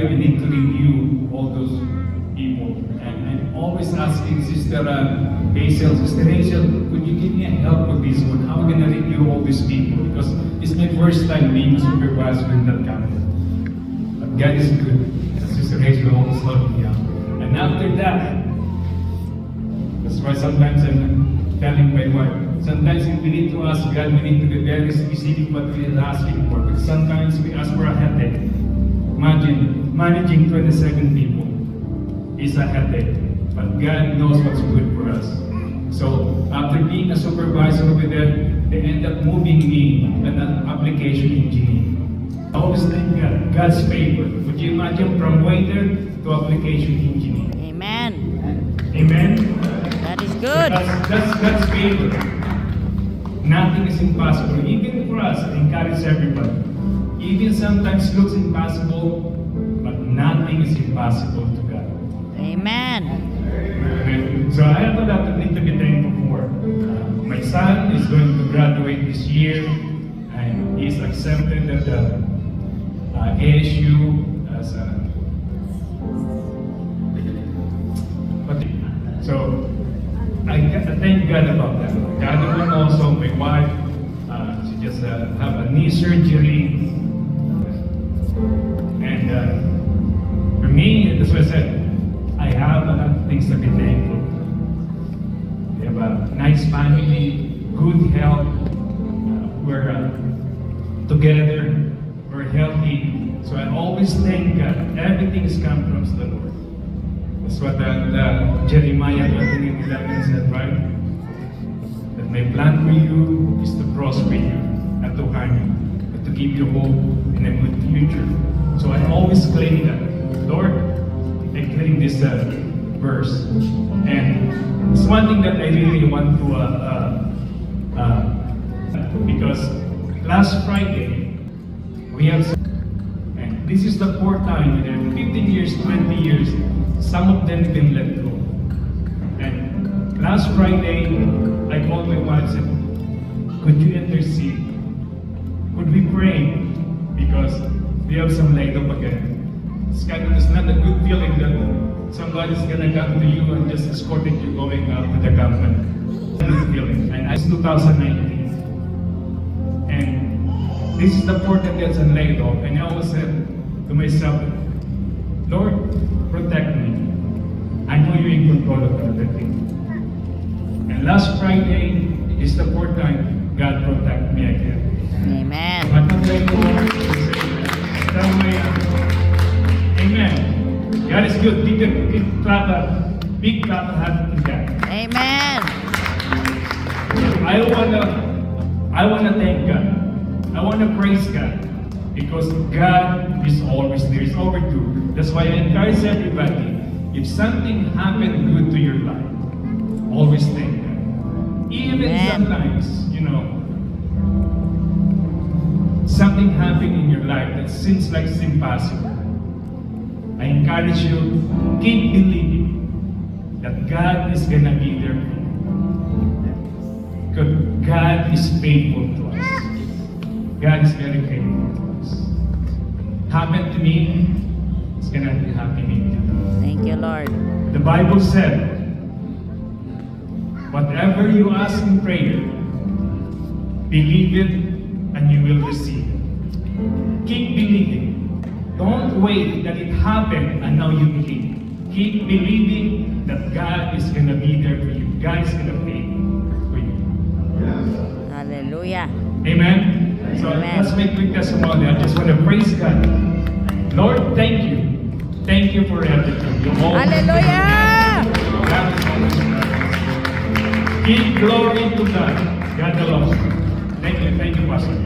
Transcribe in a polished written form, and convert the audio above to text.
I need to review all those people. And I'm always asking Sister Hazel, Sister Hazel, could you give me a help with this one? How am I going to review all these people? Because it's my first time being a supervisor in that company. But God is good. Sister Hazel always helped me out. And after that, that's why sometimes I'm telling my wife, sometimes we need to ask God, we need to be very specific what we are asking for. But sometimes we ask for a headache. Imagine, managing 27 people is a headache. But God knows what's good for us. So, after being a supervisor over there, they end up moving me as an application engineer. I always thank God, God's favor. Would you imagine from waiter to application engineer? Amen. Amen? That is good. That's God's favor. Nothing is impossible. Even for us, I encourage everybody. Even sometimes looks impossible, but nothing is impossible to God. Amen. Amen. So I have a lot of need to be thankful for. My son is going to graduate this year, and he's accepted at the ASU as a. So I thank God about that. The other one also, my wife, she just have a knee surgery, and for me, that's what I said. I have a lot of things to be thankful for. We have a nice family, good health. We're together. We're healthy. So I always thank God. Everything has come from the Lord. That's what Jeremiah 11 said, right? That my plan for you is to prosper you, not to harm you, but to give you hope in a good future. So I always claim that, Lord, I claim this verse. And it's one thing that I really want to, because last Friday, we have, and this is the fourth time, in 15 years, 20 years, some of them didn't let go. And last Friday, I called my wife and said, could you intercede? Could we pray? Because we have some laid up again. It's not a good feeling that somebody's gonna come to you and just escorting you going out to the company. Good feeling. And it's 2019. And this is the fourth that gets laid off. And I always said to myself, Lord, protect me. I know you're in control of everything. And last Friday is the fourth time God protect me again. Amen. I'm grateful to say that. Amen. God is good. Big clap of hand to God. Amen. I wanna thank God. I wanna praise God because God is always there. It's overdue. That's why I encourage everybody. If something happened good to your life, always thank God. Even Amen. sometimes, something happened in your life that seems like it's impossible. I encourage you, keep believing that God is gonna be there for you. Because God is faithful to us. God is very faithful to us. Happened to me, it's gonna be happening to you. Thank you, Lord. The Bible said, whatever you ask in prayer, believe it and you will receive it. Keep believing. Don't wait that it happened and now you believe. Keep believing that God is going to be there for you. God is going to pay for you. Hallelujah. Amen? So Amen. let's make quick testimony. I just want to praise God. Lord, thank you. Thank you for everything. You always Hallelujah. God is always there. Give glory to God. God alone. Thank you, Pastor.